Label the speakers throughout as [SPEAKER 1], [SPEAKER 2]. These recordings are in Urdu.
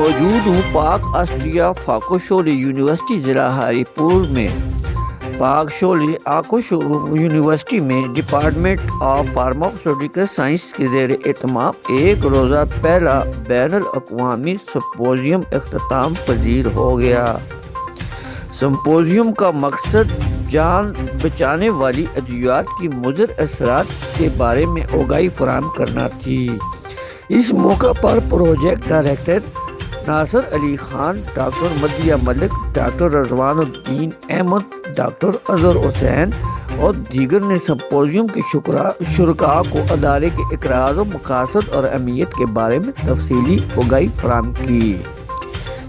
[SPEAKER 1] موجود ہوں پاک آسٹریا فاکوشولی یونیورسٹی ضلع ہری پور میں۔ پاک شولی یونیورسٹی میں ڈپارٹمنٹ آف فارماسیوٹیکل سائنس کے زیر اہتمام ایک روزہ پہلا بین الاقوامی سمپوزیم اختتام پذیر ہو گیا۔ سمپوزیم کا مقصد جان بچانے والی ادویات کی مضر اثرات کے بارے میں آگاہی فراہم کرنا تھی۔ اس موقع پر پروجیکٹ ڈائریکٹر ناصر علی خان، ڈاکٹر مدیہ ملک، ڈاکٹر رضوان الدین احمد، ڈاکٹر اظہر حسین اور دیگر نے سمپوزیم کے شرکاء کو ادارے کے اقراض و مقاصد اور اہمیت کے بارے میں تفصیلی آگاہی فراہم کی۔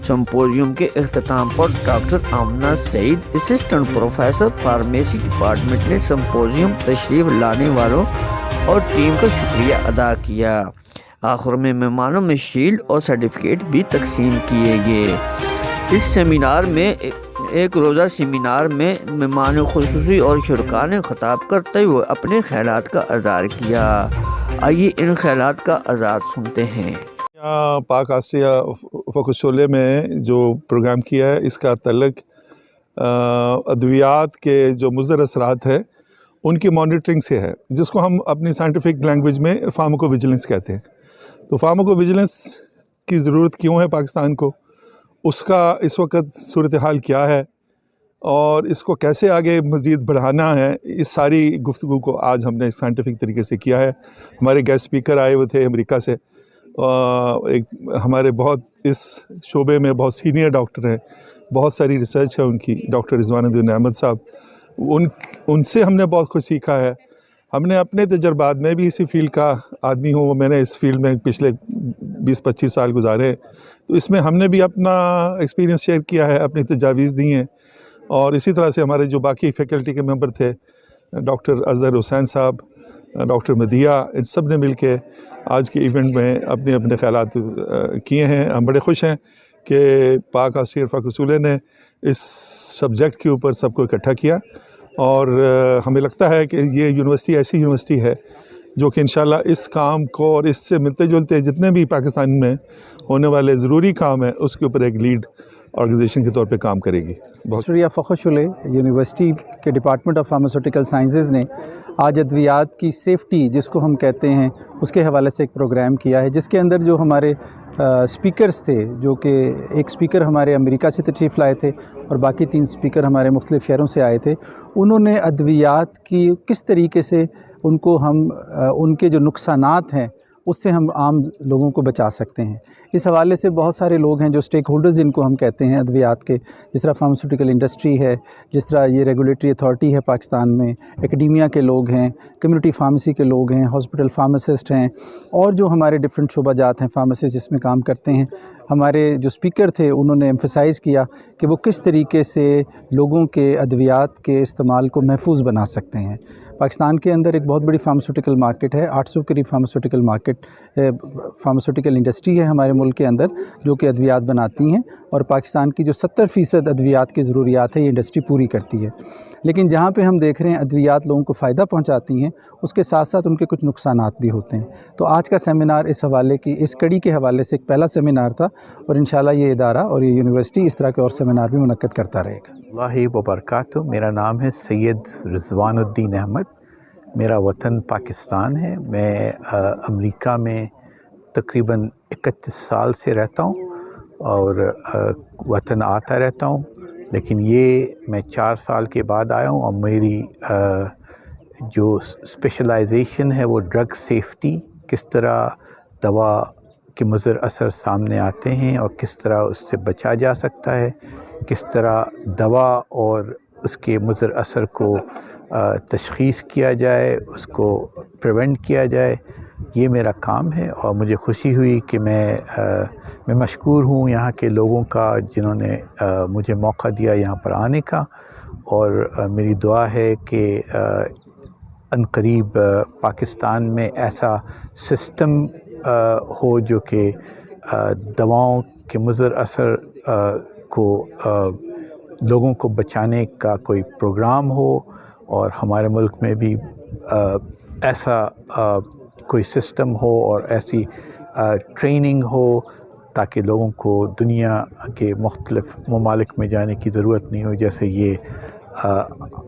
[SPEAKER 1] سمپوزیم کے اختتام پر ڈاکٹر آمنہ سعید، اسسٹنٹ پروفیسر فارمیسی ڈپارٹمنٹ نے سمپوزیم تشریف لانے والوں اور ٹیم کا شکریہ ادا کیا۔ آخر میں مہمانوں میں شیلڈ اور سرٹیفکیٹ بھی تقسیم کیے گئے۔ اس سیمینار میں ایک روزہ سیمینار میں مہمان خصوصی اور شرکاء نے خطاب کرتے ہوئے اپنے خیالات کا اظہار کیا۔ آئیے ان خیالات کا اظہار سنتے ہیں۔
[SPEAKER 2] پاک آسٹریا فاکوشولی میں جو پروگرام کیا ہے، اس کا تعلق ادویات کے جو مضر اثرات ہیں ان کی مانیٹرنگ سے ہے، جس کو ہم اپنی سائنٹیفک لینگویج میں فارماکو ویجیلنس کہتے ہیں۔ تو فارماکو ویجیلنس کی ضرورت کیوں ہے پاکستان کو، اس کا اس وقت صورتحال کیا ہے اور اس کو کیسے آگے مزید بڑھانا ہے، اس ساری گفتگو کو آج ہم نے سائنٹیفک طریقے سے کیا ہے۔ ہمارے گیسٹ اسپیکر آئے ہوئے تھے امریکہ سے، ہمارے بہت اس شعبے میں بہت سینئر ڈاکٹر ہیں، بہت ساری ریسرچ ہے ان کی، ڈاکٹر رضوان الدین احمد صاحب، ان سے ہم نے بہت کچھ سیکھا ہے۔ ہم نے اپنے تجربات، میں بھی اسی فیلڈ کا آدمی ہوں، میں نے اس فیلڈ میں پچھلے 20-25 سال گزارے ہیں، تو اس میں ہم نے بھی اپنا ایکسپیرینس شیئر کیا ہے، اپنی تجاویز دی ہیں، اور اسی طرح سے ہمارے جو باقی فیکلٹی کے ممبر تھے، ڈاکٹر اظہر حسین صاحب، ڈاکٹر مدیہ، ان سب نے مل کے آج کے ایونٹ میں اپنے اپنے خیالات کیے ہیں۔ ہم بڑے خوش ہیں کہ پاک آسٹریا فاکوشولی نے اس سبجیکٹ کے اوپر سب کو اکٹھا کیا، اور ہمیں لگتا ہے کہ یہ یونیورسٹی ایسی یونیورسٹی ہے جو کہ انشاءاللہ اس کام کو اور اس سے ملتے جلتے جتنے بھی پاکستان میں ہونے والے ضروری کام ہیں اس کے اوپر ایک لیڈ آرگنائزیشن کے طور پہ کام کرے گی۔
[SPEAKER 3] آسٹریا فاکوشولی یونیورسٹی کے ڈپارٹمنٹ آف فارماسیوٹیکل سائنسز نے آج ادویات کی سیفٹی جس کو ہم کہتے ہیں اس کے حوالے سے ایک پروگرام کیا ہے، جس کے اندر جو ہمارے سپیکرز تھے، جو کہ ایک سپیکر ہمارے امریکہ سے تشریف لائے تھے اور باقی 3 سپیکر ہمارے مختلف شہروں سے آئے تھے، انہوں نے ادویات کی کس طریقے سے ان کو ہم ان کے جو نقصانات ہیں اس سے ہم عام لوگوں کو بچا سکتے ہیں، اس حوالے سے بہت سارے لوگ ہیں جو سٹیک ہولڈرز جن کو ہم کہتے ہیں ادویات کے، جس طرح فارماسیوٹیکل انڈسٹری ہے، جس طرح یہ ریگولیٹری اتھارٹی ہے پاکستان میں، اکیڈیمیا کے لوگ ہیں، کمیونٹی فارمیسی کے لوگ ہیں، ہاسپٹل فارماسسٹ ہیں، اور جو ہمارے ڈفرینٹ شعبہ جات ہیں فارمیسسٹ جس میں کام کرتے ہیں۔ ہمارے جو سپیکر تھے انہوں نے ایمفسائز کیا کہ وہ کس طریقے سے لوگوں کے ادویات کے استعمال کو محفوظ بنا سکتے ہیں۔ پاکستان کے اندر ایک بہت بڑی فارماسیوٹیکل مارکیٹ ہے، 800 قریب فارماسیوٹیکل انڈسٹری ہے ہمارے ملک کے اندر جو کہ ادویات بناتی ہیں، اور پاکستان کی جو 70% ادویات کی ضروریات ہے یہ انڈسٹری پوری کرتی ہے۔ لیکن جہاں پہ ہم دیکھ رہے ہیں ادویات لوگوں کو فائدہ پہنچاتی ہیں، اس کے ساتھ ساتھ ان کے کچھ نقصانات بھی ہوتے ہیں۔ تو آج کا سیمینار اس کڑی کے حوالے سے ایک پہلا سیمینار تھا، اور انشاءاللہ یہ ادارہ اور یہ یونیورسٹی اس طرح کے اور سیمینار بھی منعقد کرتا رہے گا۔
[SPEAKER 4] اللہ وبرکاتہ۔ میرا نام ہے سید رضوان الدین احمد، میرا وطن پاکستان ہے، میں امریکہ میں تقریباً 31 سال سے رہتا ہوں اور وطن آتا رہتا ہوں، لیکن یہ میں 4 سال کے بعد آیا ہوں، اور میری جو اسپیشلائزیشن ہے وہ ڈرگ سیفٹی، کس طرح دوا کے مضر اثر سامنے آتے ہیں اور کس طرح اس سے بچا جا سکتا ہے، کس طرح دوا اور اس کے مضر اثر کو تشخیص کیا جائے، اس کو پریونٹ کیا جائے، یہ میرا کام ہے۔ اور مجھے خوشی ہوئی کہ میں مشکور ہوں یہاں کے لوگوں کا جنہوں نے مجھے موقع دیا یہاں پر آنے کا، اور میری دعا ہے کہ عنقریب پاکستان میں ایسا سسٹم ہو جو کہ دواؤں کے مضر اثر کو لوگوں کو بچانے کا کوئی پروگرام ہو، اور ہمارے ملک میں بھی ایسا کوئی سسٹم ہو اور ایسی ٹریننگ ہو تاکہ لوگوں کو دنیا کے مختلف ممالک میں جانے کی ضرورت نہیں ہو. جیسے یہ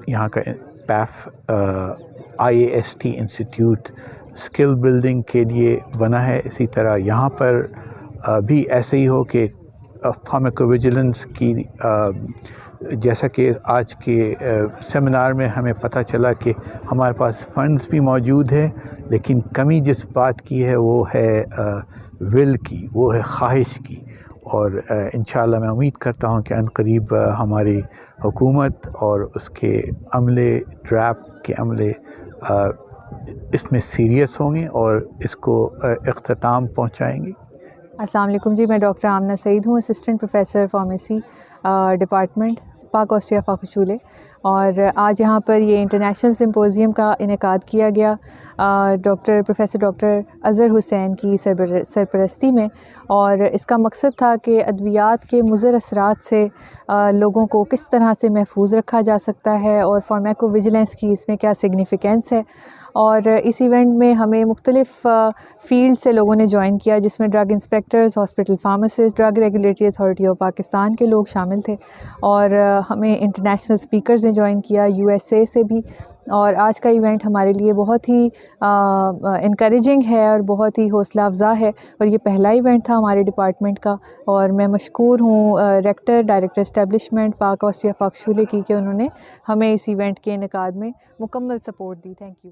[SPEAKER 4] یہاں کا پیف IAST انسٹیٹیوٹ اسکل بلڈنگ کے لیے بنا ہے، اسی طرح یہاں پر بھی ایسے ہی ہو کہ فارماکو ویجیلنس کی جیسا کہ آج کے سیمینار میں ہمیں پتہ چلا کہ ہمارے پاس فنڈز بھی موجود ہیں، لیکن کمی جس بات کی ہے وہ ہے ول کی، وہ ہے خواہش کی. اور انشاءاللہ میں امید کرتا ہوں کہ عنقریب ہماری حکومت اور اس کے عملے، ڈراپ کے عملے اس میں سیریس ہوں گے اور اس کو اختتام پہنچائیں گے.
[SPEAKER 5] السلام علیکم جی، میں ڈاکٹر آمنہ سعید ہوں، اسسٹنٹ پروفیسر فارمیسی ڈپارٹمنٹ پاک آسٹریا فاکچولے. اور آج یہاں پر یہ انٹرنیشنل سمپوزیم کا انعقاد کیا گیا پروفیسر ڈاکٹر اظہر حسین کی سرپرستی میں، اور اس کا مقصد تھا کہ ادویات کے مضر اثرات سے لوگوں کو کس طرح سے محفوظ رکھا جا سکتا ہے اور فارمیکو ویجیلنس کی اس میں کیا سگنیفیکینس ہے. اور اس ایونٹ میں ہمیں مختلف فیلڈ سے لوگوں نے جوائن کیا، جس میں drug inspectors, hospital pharmacist, drug regulatory authority of Pakistan کے لوگ شامل تھے، اور ہمیں انٹرنیشنل اسپیکرز نے جوائن کیا USA سے بھی. اور آج کا ایونٹ ہمارے لیے بہت ہی انکریجنگ ہے اور بہت ہی حوصلہ افزا ہے، اور یہ پہلا ایونٹ تھا ہمارے ڈپارٹمنٹ کا. اور میں مشکور ہوں ڈائریکٹر اسٹیبلشمنٹ پاک آسٹریا فاکچولے کی کہ انہوں نے ہمیں اس ایونٹ کے انعقاد میں مکمل سپورٹ دی. Thank you.